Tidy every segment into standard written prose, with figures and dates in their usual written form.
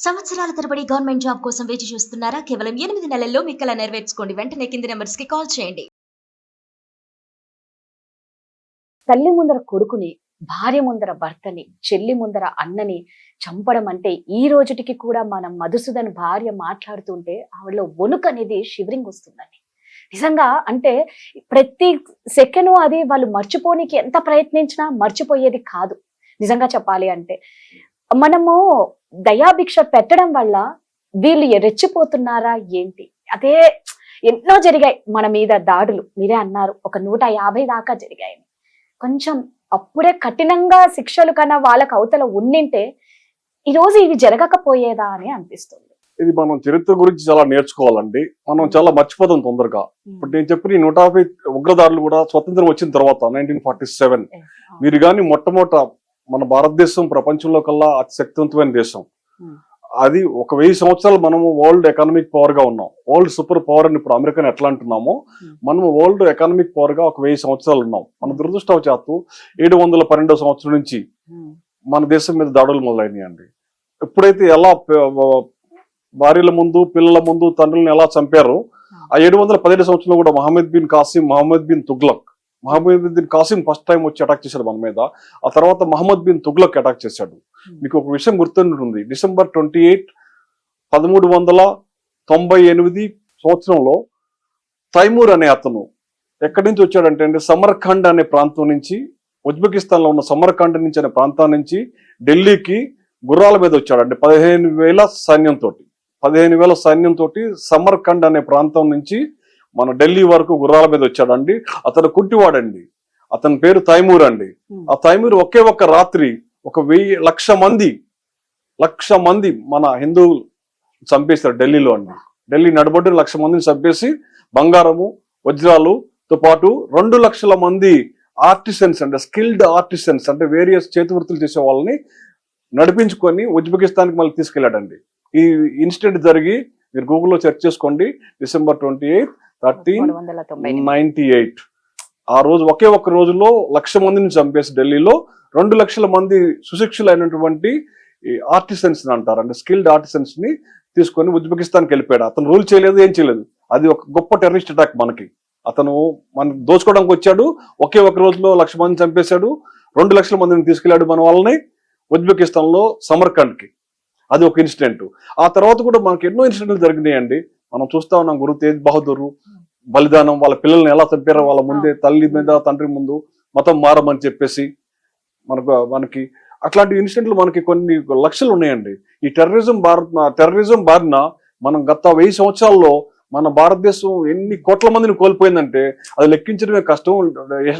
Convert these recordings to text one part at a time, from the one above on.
సంవత్సరాల తరబడి government job కోసం వేచి చూస్తున్నారా? కేవలం 8 నెలల్లో మీ కల నెరవేర్చుకోండి. వెంటనే కింది నంబర్స్‌కి కాల్ చేయండి. తల్లి ముందర కొడుకుని, భార్య ముందర భర్తని, చెల్లి ముందర అన్నని చంపడం అంటే ఈ రోజుటికి కూడా మనం మధుసూదన్ భార్య మాట్లాడుతుంటే ఆవిడలో వణుకు అనేది షివరింగ్ వస్తుందండి. నిజంగా అంటే ప్రతి సెకండ్ అది వాళ్ళు మర్చిపోనికి ఎంత ప్రయత్నించినా మర్చిపోయేది కాదు. నిజంగా చెప్పాలి అంటే మనము దయాభిక్ష పెట్టడం వల్ల వీళ్ళు రెచ్చిపోతున్నారా ఏంటి? అదే ఎన్నో జరిగాయి మన మీద దాడులు. మీరే అన్నారు ఒక 150 దాకా జరిగాయి. కొంచెం అప్పుడే కఠినంగా శిక్షలు కన్నా వాళ్ళకి అవతల ఉండింటే ఈరోజు ఇవి జరగకపోయేదా అని అనిపిస్తుంది. ఇది మనం చరిత్ర గురించి చాలా నేర్చుకోవాలండి. మనం చాలా మర్చిపోతాం తొందరగా. ఇప్పుడు నేను చెప్పిన 150 ఉగ్రదాడులు కూడా స్వతంత్రం వచ్చిన తర్వాత 1947 మీరు కానీ మొట్టమొదట మన భారతదేశం ప్రపంచంలో కల్లా అతి శక్తివంతమైన దేశం. అది ఒక 1000 సంవత్సరాలు మనము వరల్డ్ ఎకనామిక్ పవర్ గా ఉన్నాం. వరల్డ్ సూపర్ పవర్ అని ఇప్పుడు అమెరికాని ఎట్లా అంటున్నామో మనము వరల్డ్ ఎకనామిక్ పవర్ గా ఒక 1000 సంవత్సరాలు ఉన్నాం. మన దురదృష్టవశాత్తు 712 సంవత్సరం నుంచి మన దేశం మీద దాడులు మొదలైనవి అండి. ఎప్పుడైతే ఎలా భార్యల ముందు పిల్లల ముందు తండ్రులను ఎలా చంపారో ఆ 717 సంవత్సరంలో కూడా మహమ్మద్ బిన్ కాసిం, మహమ్మద్ బిన్ తుగ్లక్, మహమ్మద్ బిన్ కాసిం ఫస్ట్ టైం వచ్చి అటాక్ చేశాడు మన మీద. ఆ తర్వాత మహమ్మద్ బిన్ తుగ్లక్ అటాక్ చేశాడు. మీకు ఒక విషయం గుర్తుంటుంది, డిసెంబర్ 28, 1398 సంవత్సరంలో తైమూర్ అనే అతను ఎక్కడి నుంచి వచ్చాడంటే అండి సమర్ఖండ్ అనే ప్రాంతం నుంచి, ఉజ్బెకిస్తాన్ లో ఉన్న సమర్ఖండ్ నుంచి అనే ప్రాంతం నుంచి ఢిల్లీకి గుర్రాల మీద వచ్చాడండి 15,000 సైన్యంతో సమర్ఖండ్ అనే ప్రాంతం నుంచి మన ఢిల్లీ వరకు గుర్రాల మీద వచ్చాడండి. అతను కుంటివాడండి. అతని పేరు తైమూర్ అండి. ఆ తైమూర్ ఒకే ఒక్క రాత్రి 1,00,000 మంది మన హిందూ చంపేశారు ఢిల్లీలో అండి. ఢిల్లీ నడబొడ్డు 1,00,000 మందిని చంపేసి బంగారము వజ్రాలుతో పాటు 2,00,000 మంది ఆర్టిసన్స్ అంటే స్కిల్డ్ ఆర్టిసన్స్ అంటే వేరియస్ చేతి వృత్తులు చేసే వాళ్ళని నడిపించుకొని ఉజ్బెకిస్తాన్కి మళ్ళీ తీసుకెళ్లాడండి. ఈ ఇన్సిడెంట్ జరిగి మీరు గూగుల్లో సెర్చ్ చేసుకోండి. డిసెంబర్ 28, 1398 ఆ రోజు ఒకే ఒక్క రోజులో 1,00,000 మందిని చంపేసి ఢిల్లీలో 2,00,000 మంది సుశిక్షులైనటువంటి ఆర్టిసన్స్ అంటారు అంటే స్కిల్డ్ ఆర్టిసన్స్ ని తీసుకొని ఉజ్బెకిస్తాన్కి వెళ్ళిపోయాడు. అతను రూల్ చేయలేదు, ఏం చేయలేదు. అది ఒక గొప్ప టెర్రరిస్ట్ అటాక్ మనకి. అతను మన దోచుకోవడానికి వచ్చాడు, ఒకే ఒక రోజులో 1,00,000 మందిని చంపేశాడు, 2,00,000 మందిని తీసుకెళ్లాడు మన వాళ్ళని ఉజ్బెకిస్తాన్ లో సమర్ఖండ్కి. అది ఒక ఇన్సిడెంట్. ఆ తర్వాత కూడా మనకి ఎన్నో ఇన్సిడెంట్లు జరిగినాయండి. మనం చూస్తా ఉన్నాం గురు తేజ్ బహదూర్ బలిదానం, వాళ్ళ పిల్లల్ని ఎలా చంపారో వాళ్ళ ముందే, తల్లి మీద తండ్రి ముందు మతం మారమని చెప్పేసి మనకి అట్లాంటి ఇన్సిడెంట్లు మనకి కొన్ని లక్షలు ఉన్నాయండి. ఈ టెర్రరిజం బారిన మనం గత 1000 సంవత్సరాల్లో మన భారతదేశం ఎన్ని కోట్ల మందిని కోల్పోయిందంటే అది లెక్కించడమే కష్టం,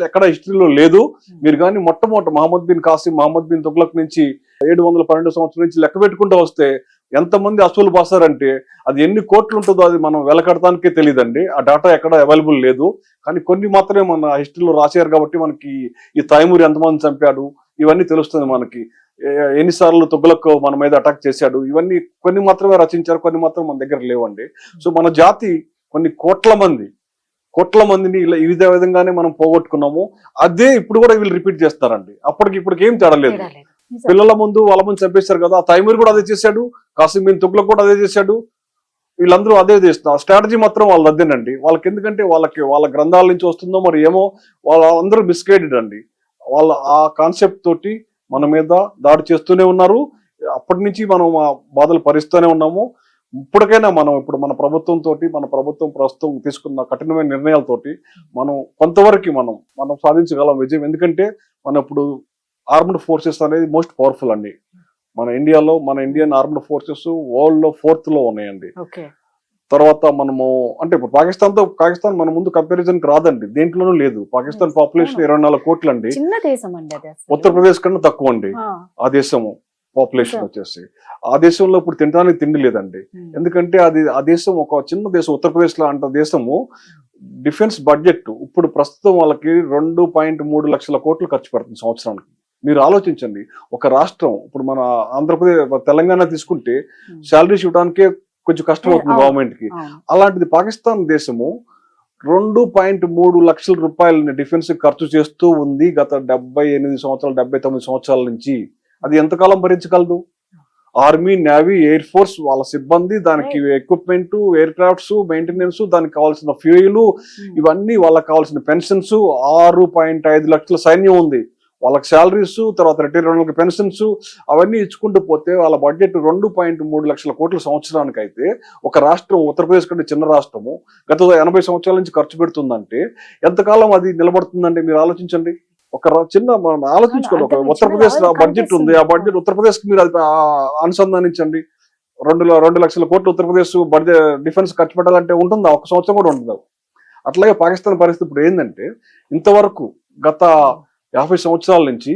ఎక్కడ హిస్టరీలో లేదు. మీరు కానీ మొట్టమొదటి మహమ్మద్ బిన్ కాసిం, మహమ్మద్ బిన్ తుగ్లక్ నుంచి 712 సంవత్సరం నుంచి లెక్క పెట్టుకుంటూ వస్తే ఎంతమంది అసూలు బాసారంటే అది ఎన్ని కోట్లు ఉంటుందో అది మనం వెలకడటానికే తెలియదండి. ఆ డేటా ఎక్కడ అవైలబుల్ లేదు. కానీ కొన్ని మాత్రమే మన హిస్టరీలో రాశారు కాబట్టి మనకి ఈ తైమూర్ ఎంతమంది చంపాడు ఇవన్నీ తెలుస్తుంది మనకి. ఎన్నిసార్లు తుగ్లక్ మన మీద అటాక్ చేశాడు ఇవన్నీ కొన్ని మాత్రమే రచించారు, కొన్ని మాత్రం మన దగ్గర లేవండి. సో మన జాతి కొన్ని కోట్ల మందిని ఇలా ఈ విధంగానే మనం పోగొట్టుకున్నాము. అదే ఇప్పుడు కూడా వీళ్ళు రిపీట్ చేస్తారండి. ఇప్పటికి ఏం తేడలేదు. పిల్లల ముందు వాళ్ళ ముందు చంపేశారు కదా, ఆ తైమూర్ కూడా అదే చేశాడు, కాసిం బిన్ తుగ్లక్ కూడా అదే చేశాడు. వీళ్ళందరూ అదే చేస్తున్నారు. స్ట్రాటజీ మాత్రం వాళ్ళు అదేనండి. వాళ్ళకి ఎందుకంటే వాళ్ళ గ్రంథాల నుంచి వస్తుందో మరి ఏమో, వాళ్ళందరూ మిస్గైడెడ్ అండి. వాళ్ళ ఆ కాన్సెప్ట్ తోటి మన మీద దాడి చేస్తూనే ఉన్నారు. అప్పటి నుంచి మనం ఆ బాధలు భరిస్తూనే ఉన్నాము. ఇప్పటికైనా ఇప్పుడు మన ప్రభుత్వం ప్రస్తుతం తీసుకున్న కఠినమైన నిర్ణయాలతోటి మనం కొంతవరకు మనం సాధించగలం విజయం. ఎందుకంటే మన ఇప్పుడు ఆర్మ్డ్ ఫోర్సెస్ అనేది మోస్ట్ పవర్ఫుల్ అండి. మన ఇండియన్ ఆర్మ్డ్ ఫోర్సెస్ వరల్డ్ లో 4th లో ఉన్నాయండి. తర్వాత మనము అంటే ఇప్పుడు పాకిస్తాన్ మన ముందు కంపారిజన్ రాదండి, దేంట్లోనూ లేదు. పాకిస్తాన్ పాపులేషన్ 24 కోట్లు అండి. ఉత్తరప్రదేశ్ కన్నా తక్కువ అండి ఆ దేశము పాపులేషన్ వచ్చేసి. ఆ దేశంలో ఇప్పుడు తినడానికి తిండి లేదండి. ఎందుకంటే ఆ దేశం ఒక చిన్న దేశం. ఉత్తరప్రదేశ్ లాంటి దేశము డిఫెన్స్ బడ్జెట్ ఇప్పుడు ప్రస్తుతం వాళ్ళకి 2.3 లక్షల కోట్లు ఖర్చు పెడుతుంది సంవత్సరానికి. మీరు ఆలోచించండి, ఒక రాష్ట్రం ఇప్పుడు మన ఆంధ్రప్రదేశ్ తెలంగాణ తీసుకుంటే శాలరీస్ ఇవ్వడానికే కొంచెం కష్టం అవుతుంది గవర్నమెంట్ కి. అలాంటిది పాకిస్తాన్ దేశము 2.3 లక్షల రూపాయలని డిఫెన్స్ ఖర్చు చేస్తూ ఉంది గత 78 సంవత్సరాలు 79 సంవత్సరాల నుంచి. అది ఎంతకాలం భరించగలదు? ఆర్మీ, నేవీ, ఎయిర్ ఫోర్స్ వాళ్ళ సిబ్బంది, దానికి ఎక్విప్మెంట్, ఎయిర్ క్రాఫ్ట్స్, మెయింటెనెన్స్, దానికి కావాల్సిన ఫ్యూయిల్, ఇవన్నీ వాళ్ళకి కావాల్సిన పెన్షన్స్, 6.5 లక్షల సైన్యం ఉంది, వాళ్ళకి శాలరీస్, తర్వాత రిటైర్ వాళ్ళకి పెన్షన్స్, అవన్నీ ఇచ్చుకుంటూ పోతే వాళ్ళ బడ్జెట్ 2.3 లక్షల కోట్ల సంవత్సరానికి అయితే ఒక రాష్ట్రం, ఉత్తరప్రదేశ్ కంటే చిన్న రాష్ట్రము, గత 80 సంవత్సరాల నుంచి ఖర్చు పెడుతుందంటే ఎంతకాలం అది నిలబడుతుందంటే మీరు ఆలోచించండి. ఒక చిన్న మనం ఆలోచించుకోండి, ఒక ఉత్తరప్రదేశ్ బడ్జెట్ ఉంది, ఆ బడ్జెట్ ఉత్తరప్రదేశ్ కి మీరు అది అనుసంధానించండి. 2 లక్షల కోట్లు ఉత్తరప్రదేశ్ బడ్జెట్ డిఫెన్స్ ఖర్చు పెట్టాలంటే ఉంటుందా? ఒక సంవత్సరం కూడా ఉండదు. అట్లాగే పాకిస్తాన్ పరిస్థితి ఇప్పుడు ఏంటంటే, ఇంతవరకు గత 50 సంవత్సరాల నుంచి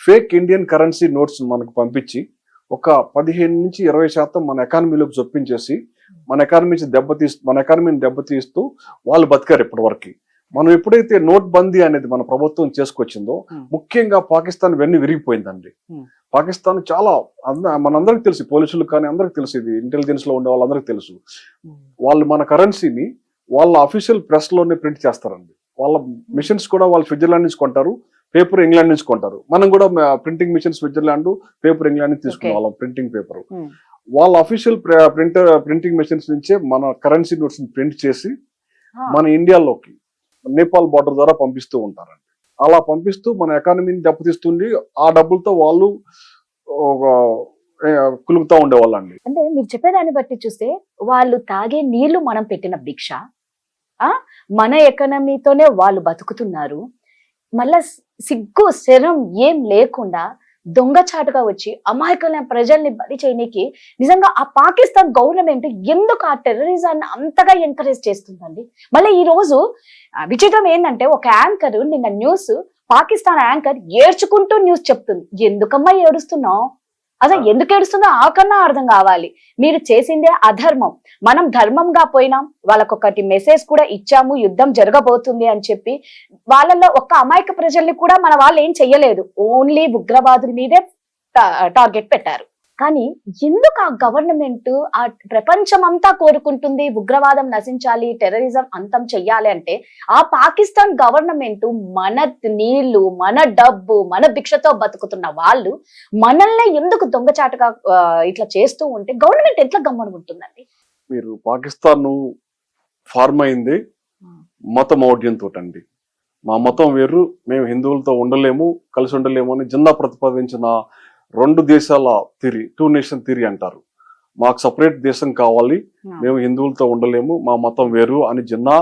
ఫేక్ ఇండియన్ కరెన్సీ నోట్స్ మనకు పంపించి ఒక 15-20% మన ఎకానమీలోకి చొప్పించేసి మన ఎకానమీని దెబ్బతీస్తూ వాళ్ళు బతికారు ఇప్పటి వరకు. మనం ఎప్పుడైతే నోట్ బందీ అనేది మన ప్రభుత్వం చేసుకొచ్చిందో, ముఖ్యంగా పాకిస్తాన్ వెన్ను విరిగిపోయిందండి. పాకిస్తాన్ చాలా మనందరికి తెలుసు, పోలీసులకు కానీ అందరికి తెలుసు, ఇది ఇంటెలిజెన్స్ లో ఉండే వాళ్ళందరికీ తెలుసు. వాళ్ళు మన కరెన్సీని వాళ్ళ అఫీషియల్ ప్రెస్ లోనే ప్రింట్ చేస్తారండి. వాళ్ళ మిషన్స్ కూడా వాళ్ళు స్విట్జర్లాండ్ నుంచి కొంటారు, పేపర్ ఇంగ్లాండ్ నుంచి కొంటారు. మనం కూడా printing machine Switzerland, paper England నుంచి తీసుకున్నాం వాళ్ళ ప్రింటింగ్ పేపర్. వాళ్ళ అఫీషియల్ ప్రింటింగ్ మిషన్స్ నుంచే మన కరెన్సీ నోట్స్ ప్రింట్ చేసి మన ఇండియాలోకి నేపాల్ బార్డర్ ద్వారా పంపిస్తూ ఉంటారండి. అలా పంపిస్తూ మన ఎకానమీని దెబ్బతీస్తుంది. ఆ డబ్బులతో వాళ్ళు కులుగుతూ ఉండేవాళ్ళండి. అంటే మీరు చెప్పేదాన్ని బట్టి చూస్తే వాళ్ళు తాగే నీళ్లు మనం పెట్టిన భిక్ష, మన ఎకానమీతోనే వాళ్ళు బతుకుతున్నారు. మళ్ళా సిగ్గు శరం ఏం లేకుండా దొంగచాటుగా వచ్చి అమాయకులైన ప్రజల్ని బలి చేయడానికి నిజంగా ఆ పాకిస్తాన్ గవర్నమెంట్ ఎందుకు ఆ టెర్రరిజాన్ని అంతగా ఎంకరేజ్ చేస్తుందండి? మళ్ళీ ఈ రోజు విచిత్రం ఏంటంటే, ఒక యాంకర్ నిన్న న్యూస్, పాకిస్తాన్ యాంకర్ ఏడ్చుకుంటూ న్యూస్ చెప్తుంది. ఎందుకమ్మా ఏడుస్తున్నావు? అసలు ఎందుకు ఏడుస్తుందో ఆ కన్నా అర్థం కావాలి. మీరు చేసిందే అధర్మం, మనం ధర్మంగా పోయినాం, వాళ్ళకొకటి మెసేజ్ కూడా ఇచ్చాము, యుద్ధం జరగబోతుంది అని చెప్పి. వాళ్ళల్లో ఒక్క అమాయక ప్రజల్ని కూడా మన వాళ్ళు ఏం చెయ్యలేదు, ఓన్లీ ఉగ్రవాదుల మీదే టార్గెట్ పెట్టారు. కానీ ఎందుకు ఆ గవర్నమెంట్, ఆ ప్రపంచం అంతా కోరుకుంటుంది ఉగ్రవాదం నశించాలి, టెర్రరిజం అంతం చెయ్యాలి అంటే, ఆ పాకిస్తాన్ గవర్నమెంట్ మన నీళ్లు, మన డబ్బు, మన భిక్షతో బతుకుతున్న వాళ్ళు మనల్ని ఎందుకు దొంగచాటుగా ఇట్లా చేస్తూ ఉంటే గవర్నమెంట్ ఎట్లా గమ్మనుకుంటుందండి? మీరు పాకిస్తాన్ ఫార్మ్ అయింది మతమౌఢ్యంతో అండి. మా మతం వేరు, మేము హిందువులతో ఉండలేము, కలిసి ఉండలేము అని జిన్నా ప్రతిపాదించిన 2 దేశాల థియరీ, 2 నేషన్ థియరీ అంటారు. మాకు సపరేట్ దేశం కావాలి, మేము హిందువులతో ఉండలేము, మా మతం వేరు అని జిన్నా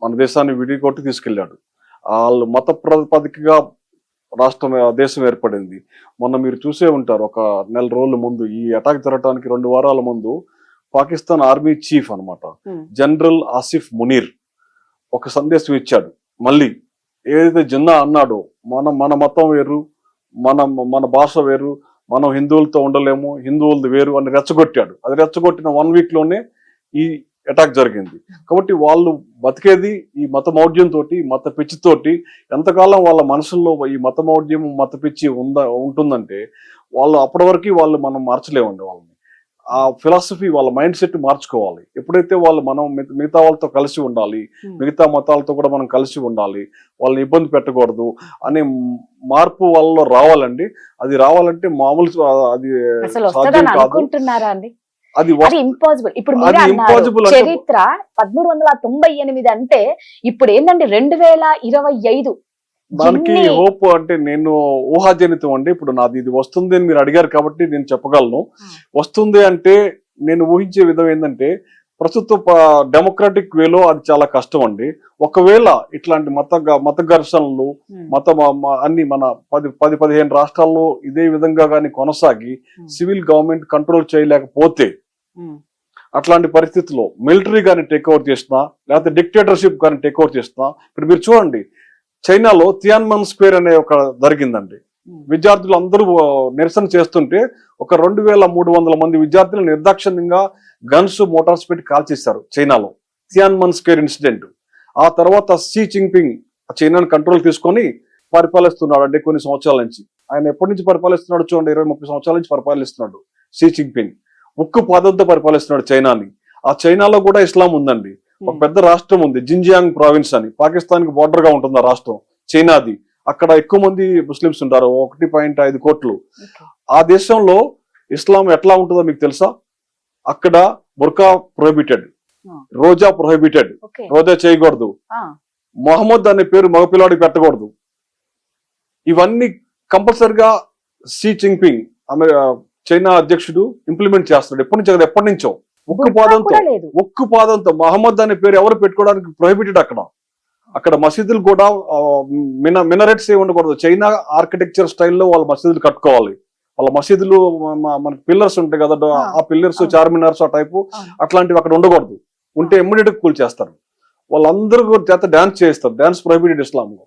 మన దేశాన్ని విడిగొట్టి తీసుకెళ్లాడు. వాళ్ళు మత ప్రాతిపదికగా దేశం ఏర్పడింది. మొన్న మీరు చూసే ఉంటారు, ఒక 4 నెలల ముందు, ఈ అటాక్ జరగడానికి 2 వారాల ముందు పాకిస్తాన్ ఆర్మీ చీఫ్ అన్నమాట జనరల్ ఆసిఫ్ మునీర్ ఒక సందేశం ఇచ్చాడు. మళ్ళీ ఏదైతే జిన్నా అన్నాడో, మన మతం వేరు, మన భాష వేరు, మనం హిందువులతో ఉండలేము, హిందువులది వేరు అని రెచ్చగొట్టాడు. అది రెచ్చగొట్టిన 1 వీక్ లోనే ఈ అటాక్ జరిగింది. కాబట్టి వాళ్ళు బతికేది ఈ మతమౌఢ్యంతో, మత పిచ్చితోటి. ఎంతకాలం వాళ్ళ మనసుల్లో ఈ మతమౌఢ్యం, మత పిచ్చి ఉంటుందంటే వాళ్ళు అప్పటి వరకు మనం మార్చలేమండి. వాళ్ళని ఆ ఫిలాసఫీ, వాళ్ళ మైండ్ సెట్ మార్చుకోవాలి. ఎప్పుడైతే మనం మిగతా వాళ్ళతో కలిసి ఉండాలి, మిగతా మతాలతో కూడా మనం కలిసి ఉండాలి, వాళ్ళని ఇబ్బంది పెట్టకూడదు అనే మార్పు వాళ్ళలో రావాలండి. అది రావాలంటే మామూలు అది సాధ్యం కాదు, అది ఇంపాసిబుల్. ఇప్పుడు చరిత్ర 1398 అంటే ఇప్పుడు ఏంటంటే 2025. దానికి హోప్ అంటే నేను ఊహాజనితం అండి. ఇప్పుడు నాది ఇది వస్తుంది అని మీరు అడిగారు కాబట్టి నేను చెప్పగలను. వస్తుంది అంటే నేను ఊహించే విధం ఏంటంటే, ప్రస్తుత డెమోక్రాటిక్ వేలో అది చాలా కష్టం అండి. ఒకవేళ ఇట్లాంటి మత ఘర్షణలు, అన్ని మన 10-15 రాష్ట్రాల్లో ఇదే విధంగా కానీ కొనసాగి సివిల్ గవర్నమెంట్ కంట్రోల్ చేయలేకపోతే, అట్లాంటి పరిస్థితుల్లో మిలిటరీ కానీ టేక్ ఓవర్ చేసినా, లేకపోతే డిక్టేటర్షిప్ కానీ టేక్ ఓవర్ చేసినా, ఇప్పుడు మీరు చూడండి చైనాలో తియాన్మన్ స్క్వేర్ అనే ఒక జరిగిందండి. విద్యార్థులు అందరూ నిరసన చేస్తుంటే ఒక 2300 మంది విద్యార్థులు నిర్దాక్షిణ్యంగా గన్స్, మోటార్స్ పెట్టి కాల్చేశారు చైనాలో, తియాన్మన్ స్క్వేర్ ఇన్సిడెంట్. ఆ తర్వాత షీ జిన్పింగ్ చైనాను కంట్రోల్ తీసుకొని పరిపాలిస్తున్నాడు అండి కొన్ని సంవత్సరాల నుంచి. ఆయన ఎప్పటి నుంచి పరిపాలిస్తున్నాడు చూడండి, 20-30 సంవత్సరాల నుంచి పరిపాలిస్తున్నాడు షీ జిన్పింగ్. ఉక్కు పాదంతో పరిపాలిస్తున్నాడు చైనాని. ఆ చైనాలో కూడా ఇస్లాం ఉందండి. ఒక పెద్ద రాష్ట్రం ఉంది జిన్జియాంగ్ ప్రావిన్స్ అని, పాకిస్తాన్ కి బోర్డర్ గా ఉంటుంది ఆ రాష్ట్రం, చైనాది. అక్కడ ఎక్కువ మంది ముస్లింస్ ఉంటారు, 1.5 కోట్లు. ఆ దేశంలో ఇస్లాం ఎట్లా ఉంటుందో మీకు తెలుసా? అక్కడ బుర్కా ప్రొహిబిటెడ్, ఆ. రోజా ప్రొహిబిటెడ్, ఓకే. రోజా చేయకూడదు, ఆ, మొహమ్మద్ అనే పేరు మగపిల్లాడికి పెట్టకూడదు. ఇవన్నీ కంపల్సరిగా షీ జిన్పింగ్ చైనా అధ్యక్షుడు ఇంప్లిమెంట్ చేస్తున్నాడు. ఎప్పటి నుంచో కదా, ఎప్పటి నుంచో బుర్కా కూడా లేదు. ఉక్కు పాదంతో మహమ్మద్ అనే పేరు ఎవరు పెట్టుకోవడానికి ప్రొహిబిటెడ్. అక్కడ మసీదులు కూడా మినరెట్స్ ఏ ఉండకూడదు. చైనా ఆర్కిటెక్చర్ స్టైల్లో వాళ్ళ మసీదులు కట్టుకోవాలి. వాళ్ళ మసీదులు మనకి పిల్లర్స్ ఉంటాయి కదా, ఆ పిల్లర్స్ చార్మినార్స్ ఆ టైపు అట్లాంటివి అక్కడ ఉండకూడదు. ఉంటే ఇమ్మీడియట్ గా కూల్ చేస్తారు. వాళ్ళందరూ చేత డాన్స్ చేస్తారు. డాన్స్ ప్రొహిబిటెడ్ ఇస్లాంలో.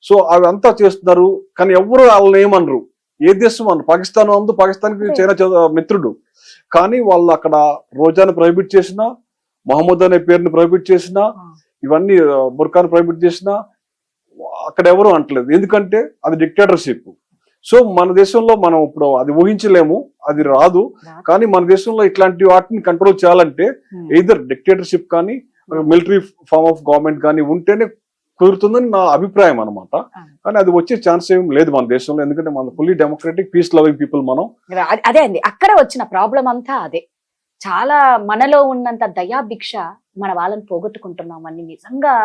సో అవి అంతా చేస్తున్నారు. కానీ ఎవరు వాళ్ళని ఏమనరు. ఏ దేశం అన్నారు? పాకిస్తాన్ అందు, పాకిస్తాన్కి చైనా మిత్రుడు. కానీ వాళ్ళు అక్కడ రోజాను ప్రొహిబిట్ చేసినా, మహమ్మద్ అనే పేరుని ప్రొహిబిట్ చేసినా, ఇవన్నీ బుర్కాను ప్రొహిబిట్ చేసినా అక్కడ ఎవరు అంటలేదు. ఎందుకంటే అది డిక్టేటర్షిప్. సో మన దేశంలో మనం ఇప్పుడు అది ఊహించలేము, అది రాదు. కానీ మన దేశంలో ఇట్లాంటి వాటిని కంట్రోల్ చేయాలంటే ఎయిదర్ డిక్టేటర్షిప్ కానీ మిలిటరీ ఫార్మ్ ఆఫ్ గవర్నమెంట్ కానీ ఉంటేనే కుదురుతుందని నా అభిప్రాయం అనమాట. కానీ అది వచ్చే ఛాన్స్ ఏం లేదు మన దేశంలో. ఎందుకంటే మన fully democratic peace loving people మనం. అదే అండి, అక్కడ వచ్చిన ప్రాబ్లం అంతా అదే. చాలా మనలో ఉన్నంత దయాభిక్ష మన వాళ్ళని పోగొట్టుకుంటున్నామని నిజంగా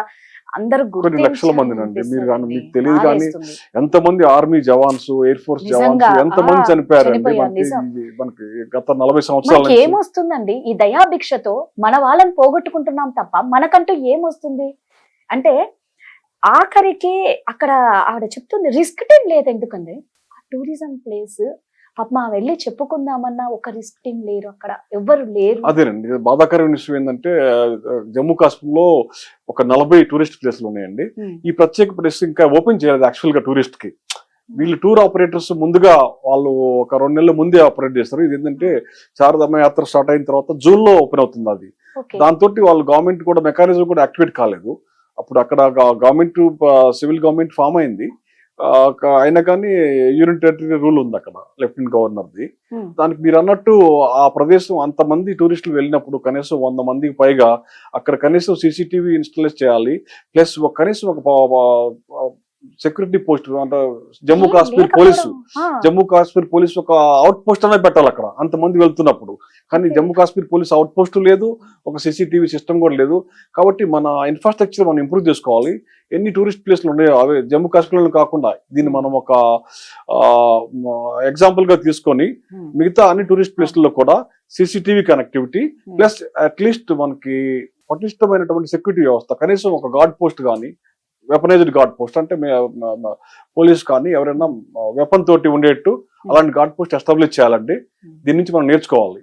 అందరూ కొన్ని లక్షల మంది అండి. మీరు కానీ మీకు తెలియదు కానీ ఎంతమంది army jawans, air force jawans ఎంతమంది చనిపోయారండి మనకి గత 40 సంవత్సరాలు. ఏమొస్తుందండి ఈ దయాభిక్షతో? మన వాళ్ళని పోగొట్టుకుంటున్నాం తప్ప మనకంటూ ఏమొస్తుంది? అంటే ఆఖరికి అక్కడ ఆవిడ చెప్తుంది రిస్క్ టీం లేదు. ఎందుకండి టూరిజం ప్లేస్, పాపం వెళ్ళి చెప్పుకుందామన్నా ఒక రిస్క్ టీం లేరు, అక్కడ ఎవ్వరు లేరు. అదేనండి బాధాకరమైన విషయం ఏంటంటే జమ్మూ కాశ్మీర్ లో ఒక 40 టూరిస్ట్ ప్లేస్లు ఉన్నాయండి. ఈ ప్రత్యేక ప్లేస్ ఇంకా ఓపెన్ చేయలేదు యాక్చువల్ గా టూరిస్ట్ కి. వీళ్ళు టూర్ ఆపరేటర్స్ ముందుగా వాళ్ళు ఒక 2 నెలల ముందే ఆపరేట్ చేస్తారు. ఇది ఏంటంటే చారధామ యాత్ర స్టార్ట్ అయిన తర్వాత జూన్ లో ఓపెన్ అవుతుంది అది. దాంతో వాళ్ళు గవర్నమెంట్ కూడా మెకానిజం కూడా యాక్టివేట్ కాలేదు. అప్పుడు అక్కడ గవర్నమెంట్ సివిల్ గవర్నమెంట్ ఫామ్ అయింది. అయినా కానీ యూనియన్ టెరిటరీ రూల్ ఉంది అక్కడ లెఫ్టినెంట్ గవర్నర్ది. దానికి మీరు అన్నట్టు ఆ ప్రదేశం అంతమంది టూరిస్టులు వెళ్ళినప్పుడు కనీసం 100 మందికి పైగా అక్కడ కనీసం సీసీటీవీ ఇన్స్టాలేట్ చేయాలి. ప్లస్ కనీసం ఒక సెక్యూరిటీ పోస్ట్ అంటే జమ్మూ కాశ్మీర్ పోలీసు ఒక అవుట్ పోస్ట్ అనేది పెట్టాలి అక్కడ అంతమంది వెళ్తున్నప్పుడు. కానీ Jammu Kashmir police out post లేదు, ఒక సీసీటీవీ సిస్టమ్ కూడా లేదు. కాబట్టి మన ఇన్ఫ్రాస్ట్రక్చర్ మనం ఇంప్రూవ్ చేసుకోవాలి. ఎన్ని టూరిస్ట్ ప్లేస్లు ఉన్నాయో అవే జమ్మూ కాశ్మీర్లో కాకుండా దీన్ని మనం ఒక ఎగ్జాంపుల్ గా తీసుకొని మిగతా అన్ని టూరిస్ట్ ప్లేస్లలో కూడా సీసీటీవీ కనెక్టివిటీ ప్లస్ అట్లీస్ట్ మనకి పటిష్టమైనటువంటి సెక్యూరిటీ వ్యవస్థ, కనీసం ఒక గార్డ్ పోస్ట్ కానీ వెపనైజ్డ్ గార్డ్ పోస్ట్ అంటే పోలీస్ కానీ ఎవరైనా వెపన్ తోటి ఉండేట్టు అలాంటి గార్డ్ పోస్ట్ ఎస్టాబ్లిష్ చేయాలండి. దీని నుంచి మనం నేర్చుకోవాలి.